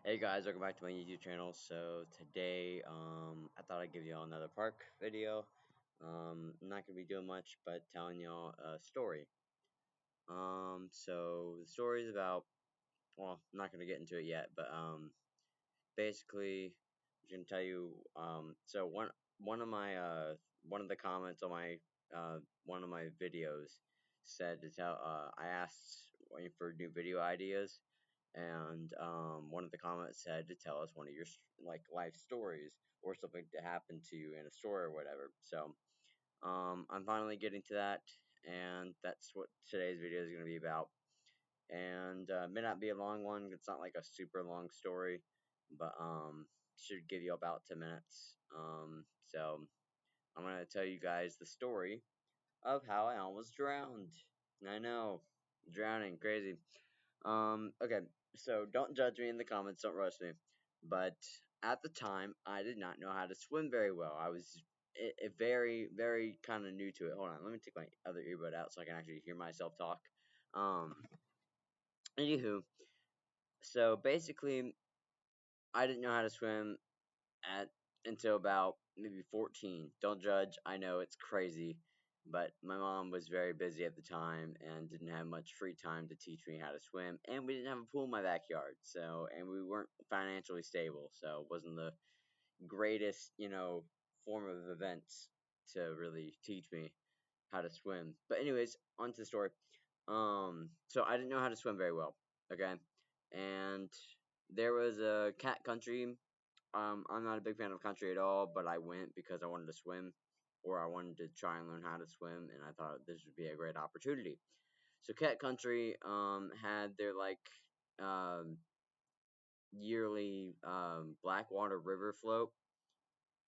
Hey guys, welcome back to my YouTube channel. So today, I thought I'd give y'all another park video. I'm not gonna be doing much, but telling y'all a story. So the story is about, well, I'm not gonna get into it yet, but basically, I'm gonna tell you. So one of my one of the comments on my one of my videos said to tell. I asked for new video ideas, and one of the comments said to tell us one of your like life stories or something that happened to you in a story or whatever. So I'm finally getting to that, and that's what today's video is going to be about. And may not be a long one. It's not like a super long story, but should give you about 10 minutes. So I'm going to tell you guys the story of how I almost drowned. I know, drowning, crazy. Okay, so don't judge me in the comments, don't roast me. But at the time, I did not know how to swim very well. I was very, very kind of new to it. Hold on, let me take my other earbud out so I can actually hear myself talk. Um, Anywho, so basically, I didn't know how to swim at until about maybe 14. Don't judge. I know it's crazy, but my mom was very busy at the time and didn't have much free time to teach me how to swim, and we didn't have a pool in my backyard. So, and we weren't financially stable, so it wasn't the greatest, form of events to really teach me how to swim. But anyways, on to the story. So I didn't know how to swim very well. Okay, and there was a cat country. I'm not a big fan of country at all, but I went because I wanted to swim, or I wanted to try and learn how to swim, and I thought this would be a great opportunity. So cat country had their like um yearly Blackwater River float.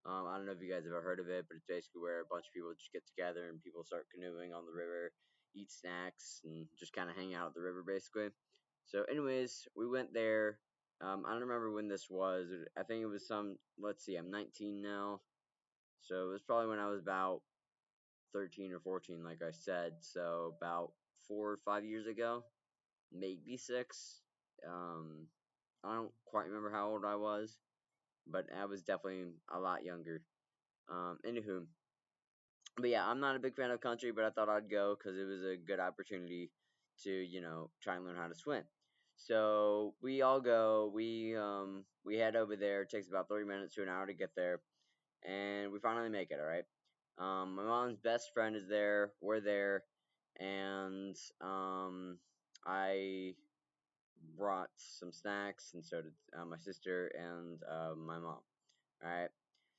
I don't know if you guys have ever heard of it, but it's basically where a bunch of people just get together and people start canoeing on the river, eat snacks, and just kind of hang out at the river, basically. So, anyways, we went there. I don't remember when this was. I think it was some. Let's see, I'm 19 now, so it was probably when I was about 13 or 14, like I said. So about 4 or 5 years ago, maybe six. Um, I don't quite remember how old I was, but I was definitely a lot younger. Anywho, but yeah, I'm not a big fan of country, but I thought I'd go because it was a good opportunity to, try and learn how to swim. So we all go. We head over there. It takes about 30 minutes to an hour to get there, and we finally make it. All right. My mom's best friend is there. We're there, and I brought some snacks, and so did my sister and my mom. All right.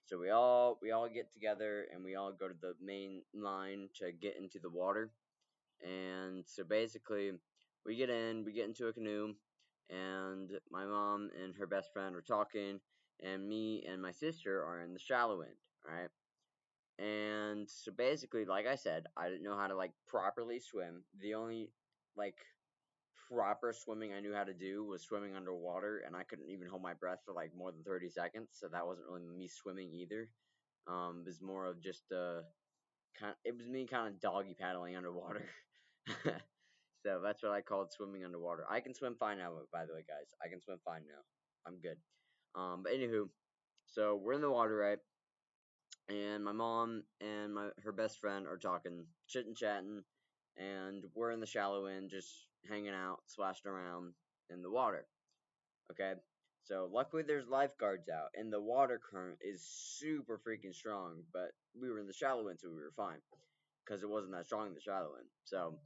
So we all get together and we all go to the main line to get into the water. And so basically, we get into a canoe, and my mom and her best friend are talking, and me and my sister are in the shallow end. All right. And so basically, like I said, I didn't know how to like properly swim. The only like proper swimming I knew how to do was swimming underwater, and I couldn't even hold my breath for like more than 30 seconds. So that wasn't really me swimming either. It was more of just it was me kind of doggy paddling underwater. So that's what I called swimming underwater. I can swim fine now, by the way, guys. I can swim fine now. I'm good. But anywho, so we're in the water, right? And my mom and her best friend are talking, chit and chatting, and we're in the shallow end, just hanging out, splashing around in the water. Okay, so luckily there's lifeguards out, and the water current is super freaking strong. But we were in the shallow end, so we were fine because it wasn't that strong in the shallow end. So,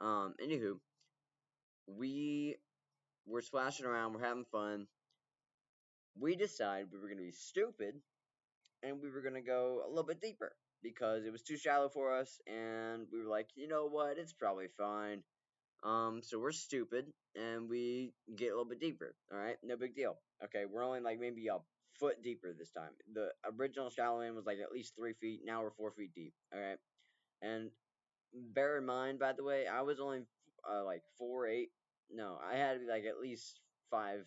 anywho, we were splashing around, we're having fun. We decided we were gonna be stupid and we were gonna go a little bit deeper because it was too shallow for us, and we were like, you know what, it's probably fine. So we're stupid and we get a little bit deeper. All right, no big deal. Okay, we're only like maybe a foot deeper this time. The original shallow end was like at least 3 feet. Now we're 4 feet deep. All right, and bear in mind, by the way, I was only like 4'8". No, I had to be like at least 5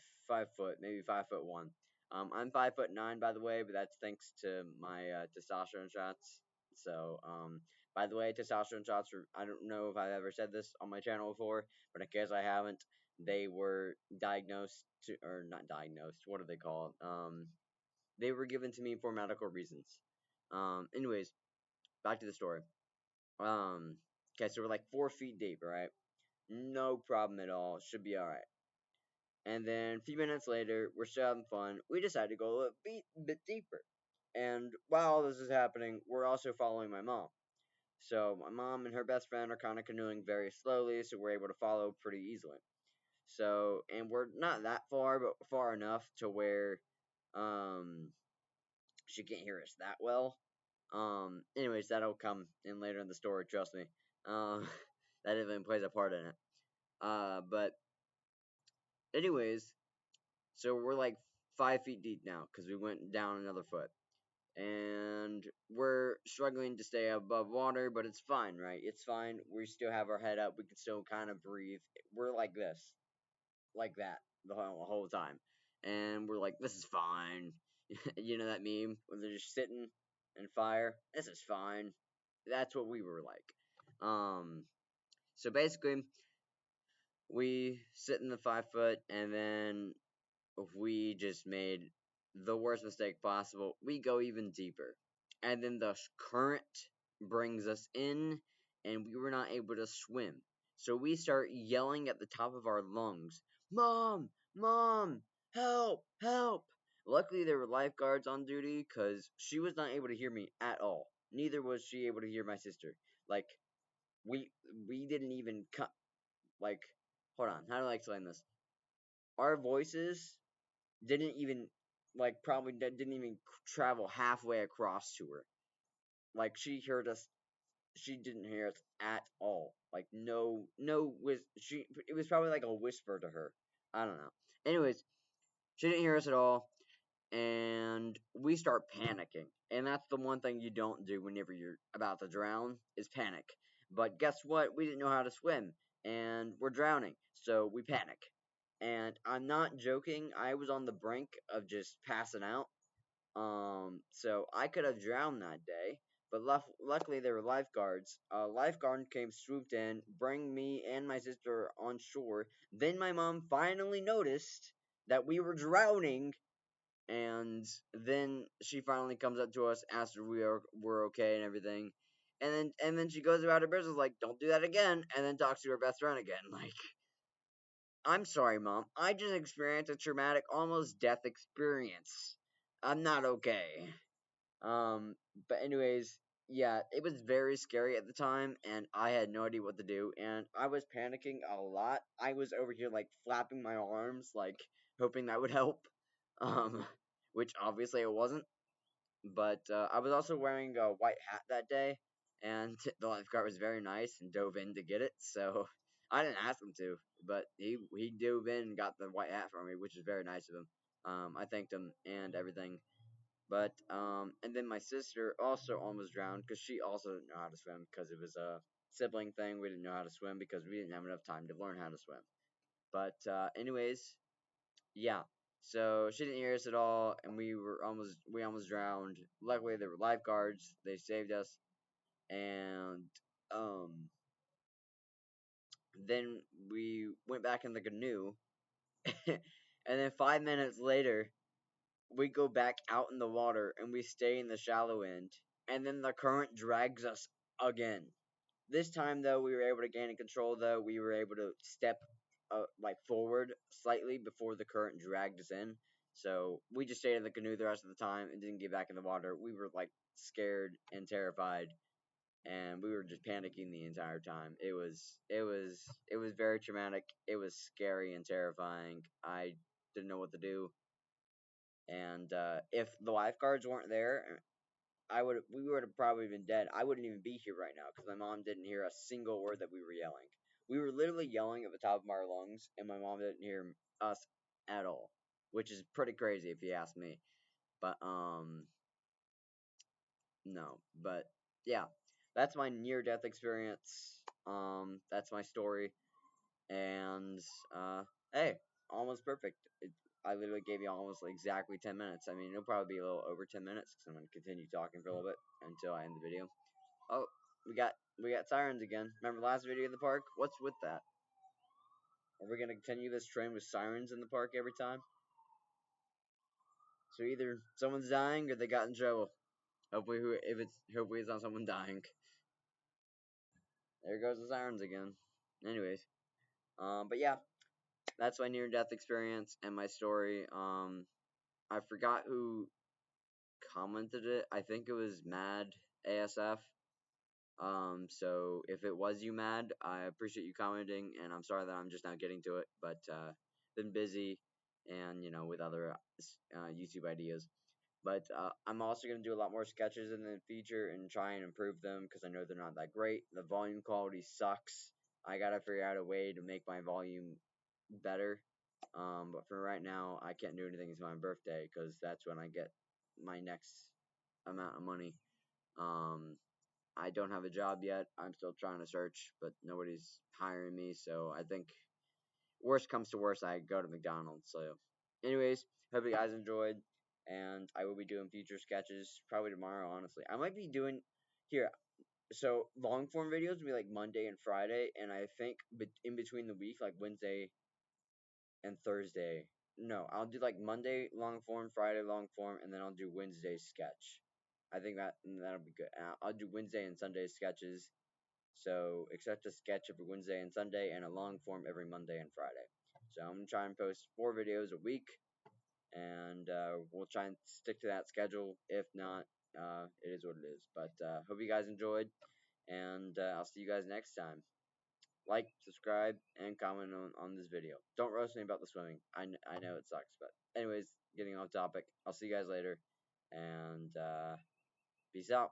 foot, maybe 5'1". I'm 5'9", by the way, but that's thanks to my testosterone shots. So, by the way, testosterone shots are, I don't know if I've ever said this on my channel before, but in case I haven't, they were diagnosed or not diagnosed. What are they called? They were given to me for medical reasons. Anyways, back to the story. Okay, so we're like 4 feet deep, right? No problem at all. Should be all right. And then a few minutes later, we're still having fun. We decide to go a bit deeper. And while all this is happening, we're also following my mom. So my mom and her best friend are kind of canoeing very slowly, so we're able to follow pretty easily. So, and we're not that far, but far enough to where um, she can't hear us that well. Anyways, that'll come in later in the story. Trust me. Um, that even plays a part in it. But anyways, so we're like 5 feet deep now because we went down another foot. And we're struggling to stay above water, but it's fine, right? It's fine. We still have our head up. We can still kind of breathe. We're like this, like that, the whole time. And we're like, this is fine. You know that meme where they're just sitting and fire? This is fine. That's what we were like. So basically, we sit in the 5 foot, and then we just made the worst mistake possible. We go even deeper. And then the current brings us in, and we were not able to swim. So we start yelling at the top of our lungs, Mom! Mom! Help! Help! Luckily, there were lifeguards on duty because she was not able to hear me at all. Neither was she able to hear my sister. Like, we we didn't even cut. Like, hold on, how do I explain this? Our voices didn't even probably didn't even travel halfway across to her. Like she heard us, she didn't hear us at all. Like no she it was probably like a whisper to her. I don't know. Anyways, she didn't hear us at all, and we start panicking. And that's the one thing you don't do whenever you're about to drown is panic. But guess what? We didn't know how to swim, and we're drowning, so we panic. And I'm not joking. I was on the brink of just passing out. So I could have drowned that day, but luckily there were lifeguards. A lifeguard came, swooped in, bring me and my sister on shore. Then my mom finally noticed that we were drowning, and then she finally comes up to us, asks if we're okay and everything. And then she goes about her business like, don't do that again, and then talks to her best friend again. Like, I'm sorry, Mom. I just experienced a traumatic, almost death experience. I'm not okay. Um, but anyways, yeah, it was very scary at the time, and I had no idea what to do, and I was panicking a lot. I was over here like flapping my arms, like hoping that would help. Um, which obviously it wasn't. But I was also wearing a white hat that day, and the lifeguard was very nice and dove in to get it. So I didn't ask him to, but he dove in and got the white hat for me, which was very nice of him. I thanked him and everything. But and then my sister also almost drowned because she also didn't know how to swim because it was a sibling thing. We didn't know how to swim because we didn't have enough time to learn how to swim. But anyways, yeah. So she didn't hear us at all, and we almost drowned. Luckily, there were lifeguards. They saved us, and um, then we went back in the canoe, and then 5 minutes later, we go back out in the water, and we stay in the shallow end, and then the current drags us again. This time, though, we were able to gain control. Though we were able to step forward slightly before the current dragged us in. So we just stayed in the canoe the rest of the time and didn't get back in the water. We were like scared and terrified, and we were just panicking the entire time. It was very traumatic. It was scary and terrifying. I didn't know what to do, and if the lifeguards weren't there, we would have probably been dead. I wouldn't even be here right now because my mom didn't hear a single word that we were yelling. We were literally yelling at the top of our lungs, and my mom didn't hear us at all, which is pretty crazy if you ask me. But no, but yeah, that's my near-death experience. That's my story, and hey, almost perfect. I literally gave you almost exactly 10 minutes. I mean, it'll probably be a little over 10 minutes because I'm gonna continue talking for a little bit until I end the video. Oh, we got sirens again. Remember last video in the park? What's with that? Are we gonna continue this trend with sirens in the park every time? So either someone's dying or they got in trouble. Hopefully it's not someone dying. There goes the sirens again. Anyways, but yeah, that's my near death experience and my story. I forgot who commented it. I think it was Mad ASF. So if it was you, Mad, I appreciate you commenting, and I'm sorry that I'm just now getting to it, but been busy and with other YouTube ideas. But I'm also going to do a lot more sketches in the future and try and improve them because I know they're not that great. The volume quality sucks. I got to figure out a way to make my volume better. But for right now, I can't do anything until my birthday because that's when I get my next amount of money. I don't have a job yet. I'm still trying to search, but nobody's hiring me. So I think worst comes to worst, I go to McDonald's. So, anyways, hope you guys enjoyed, and I will be doing future sketches probably tomorrow. Honestly, I might be doing here. So long form videos will be like Monday and Friday, and I think in between the week, like Wednesday and Thursday. No, I'll do like Monday long form, Friday long form, and then I'll do Wednesday sketch. I think that'll be good. I'll do Wednesday and Sunday sketches. So expect a sketch every Wednesday and Sunday, and a long form every Monday and Friday. So I'm gonna try and post 4 videos a week, and we'll try and stick to that schedule. If not, it is what it is. But hope you guys enjoyed, and I'll see you guys next time. Like, subscribe, and comment on this video. Don't roast me about the swimming. I know it sucks, but anyways, getting off topic. I'll see you guys later, and peace out.